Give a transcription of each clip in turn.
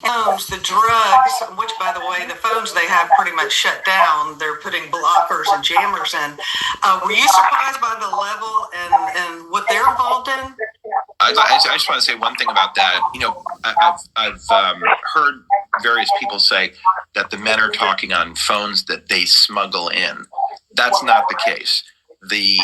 The drugs, which by the way, the phones they have pretty much shut down. They're putting blockers and jammers in. Were you surprised by the level and what they're involved in? I just want to say one thing about that. I've heard various people say that the men are talking on phones that they smuggle in. That's not the case. The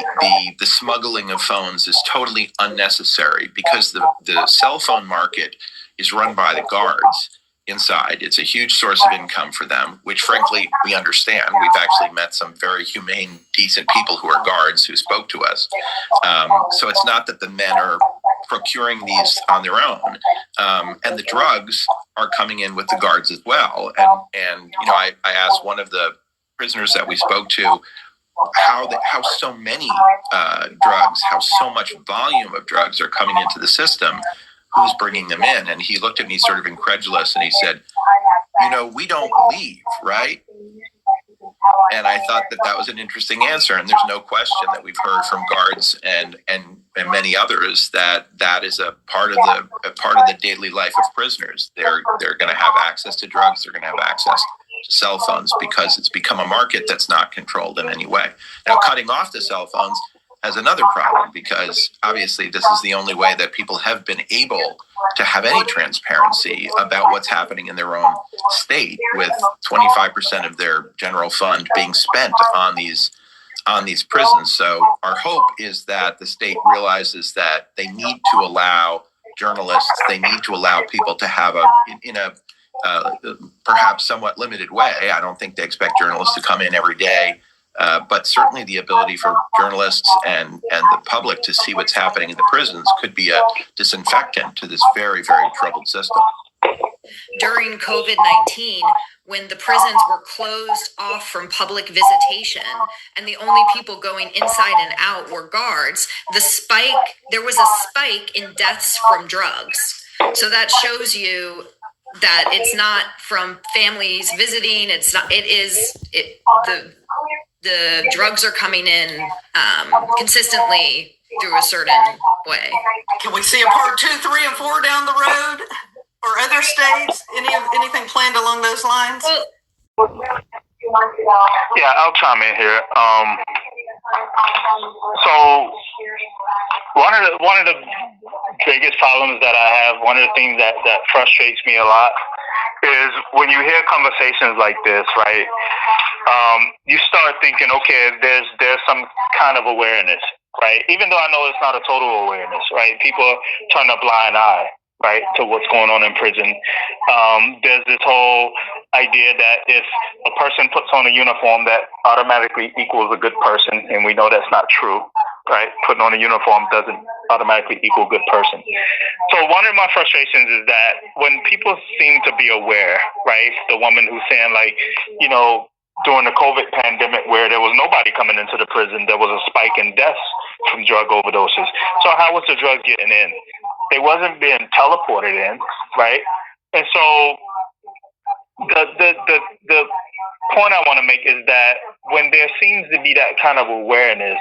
smuggling of phones is totally unnecessary because the cell phone market is run by the guards inside. It's a huge source of income for them, which frankly we understand. We've actually met some very humane, decent people who are guards who spoke to us. So it's not that the men are procuring these on their own, and the drugs are coming in with the guards as well. And I asked one of the prisoners that we spoke to how so many drugs, how so much volume of drugs are coming into the system. Who's bringing them in? And he looked at me sort of incredulous and he said, we don't leave, right? And I thought that was an interesting answer. And there's no question that we've heard from guards and many others that is a part of the daily life of prisoners. They're going to have access to drugs. They're going to have access to cell phones because it's become a market that's not controlled in any way. Now, cutting off the cell phones has another problem because obviously this is the only way that people have been able to have any transparency about what's happening in their own state, with 25% of their general fund being spent on these prisons. So our hope is that the state realizes that they need to allow journalists, they need to allow people to have in a perhaps somewhat limited way. I don't think they expect journalists to come in every day. But certainly the ability for journalists and the public to see what's happening in the prisons could be a disinfectant to this very, very troubled system. During COVID-19, when the prisons were closed off from public visitation and the only people going inside and out were guards, there was a spike in deaths from drugs. So that shows you that it's not from families visiting. The drugs are coming in consistently through a certain way. Can we see a part 2, 3, and 4 down the road, or other states? Anything planned along those lines? Yeah, I'll chime in here. So one of the biggest problems that I have, one of the things that frustrates me a lot, is when you hear conversations like this, right? You start thinking, okay, there's some kind of awareness, right? Even though I know it's not a total awareness, right? People turn a blind eye, right, to what's going on in prison. There's this whole idea that if a person puts on a uniform, that automatically equals a good person, and we know that's not true, right? Putting on a uniform doesn't automatically equal good person. So one of my frustrations is that when people seem to be aware, right? The woman who's saying, like, during the COVID pandemic where there was nobody coming into the prison, there was a spike in deaths from drug overdoses. So how was the drug getting in? They wasn't being teleported in, right? And so the point I want to make is that when there seems to be that kind of awareness,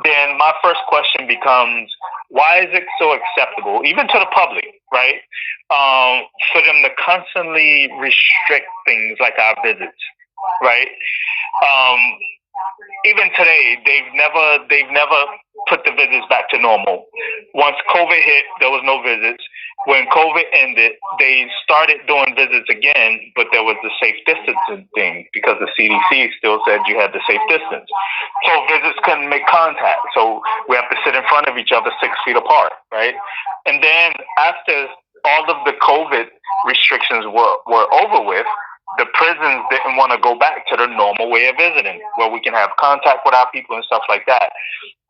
then my first question becomes, why is it so acceptable, even to the public, right, for them to constantly restrict things like our visits, right? Even today, they've never put the visits back to normal. Once COVID hit, there was no visits. When COVID ended, they started doing visits again, but there was the safe distancing thing because the CDC still said you had the safe distance. So visits couldn't make contact. So we have to sit in front of each other 6 feet apart, right? And then after all of the COVID restrictions were over with, the prisons didn't want to go back to the normal way of visiting, where we can have contact with our people and stuff like that.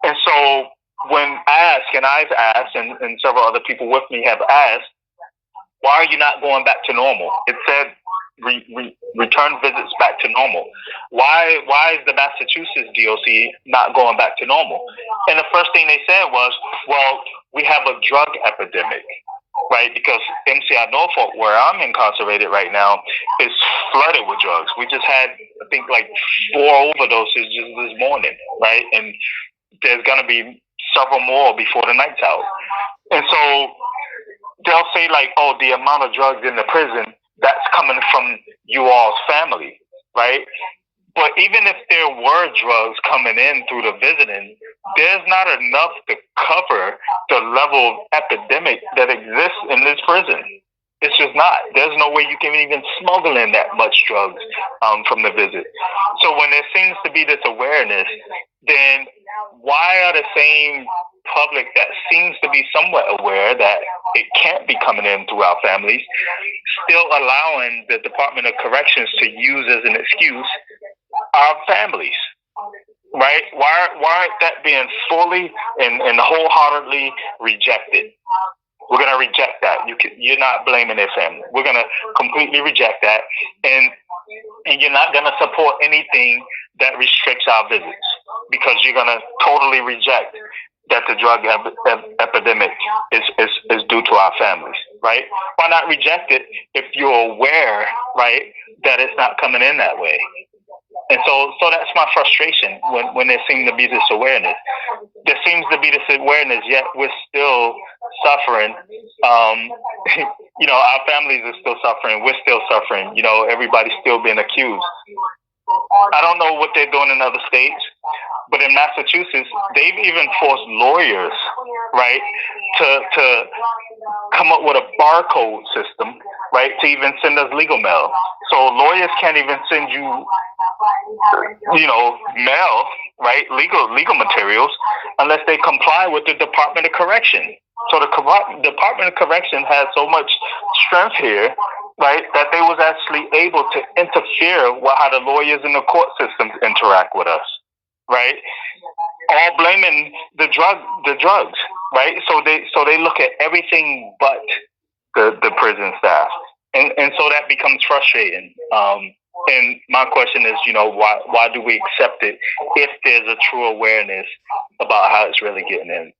And so when I've asked, and several other people with me have asked, why are you not going back to normal? It said return visits back to normal. Why is the Massachusetts DOC not going back to normal? And the first thing they said was, well, we have a drug epidemic, right? Because MCI Norfolk, where I'm incarcerated right now, is flooded with drugs. We just had, I think, like 4 overdoses just this morning, right? And there's going to be several more before the night's out. And so they'll say like, oh, the amount of drugs in the prison, that's coming from you all's family, right? But even if there were drugs coming in through the visiting, there's not enough to cover the level of epidemic that exists in this prison. It's just not. There's no way you can even smuggle in that much drugs from the visit. So when there seems to be this awareness, then why are the same public that seems to be somewhat aware that it can't be coming in through our families still allowing the Department of Corrections to use as an excuse our families? Right? Why aren't that being fully and wholeheartedly rejected? We're going to reject that. You're not blaming their family. We're going to completely reject that. And you're not going to support anything that restricts our visits because you're going to totally reject that the drug epidemic is due to our families, right? Why not reject it if you're aware, right, that it's not coming in that way? And so that's my frustration when there seems to be this awareness. There seems to be this awareness, yet we're still suffering. Our families are still suffering. We're still suffering. Everybody's still being accused. I don't know what they're doing in other states, but in Massachusetts, they've even forced lawyers, right, to come up with a barcode system, right, to even send us legal mail. So lawyers can't even send you, mail, right, legal materials, unless they comply with the Department of Correction. So the Department of Correction has so much strength here, right, that they was actually able to interfere with how the lawyers in the court systems interact with us, right? All blaming the drugs, right? So they look at everything but the prison staff, and so that becomes frustrating. And my question is, why do we accept it if there's a true awareness about how it's really getting in?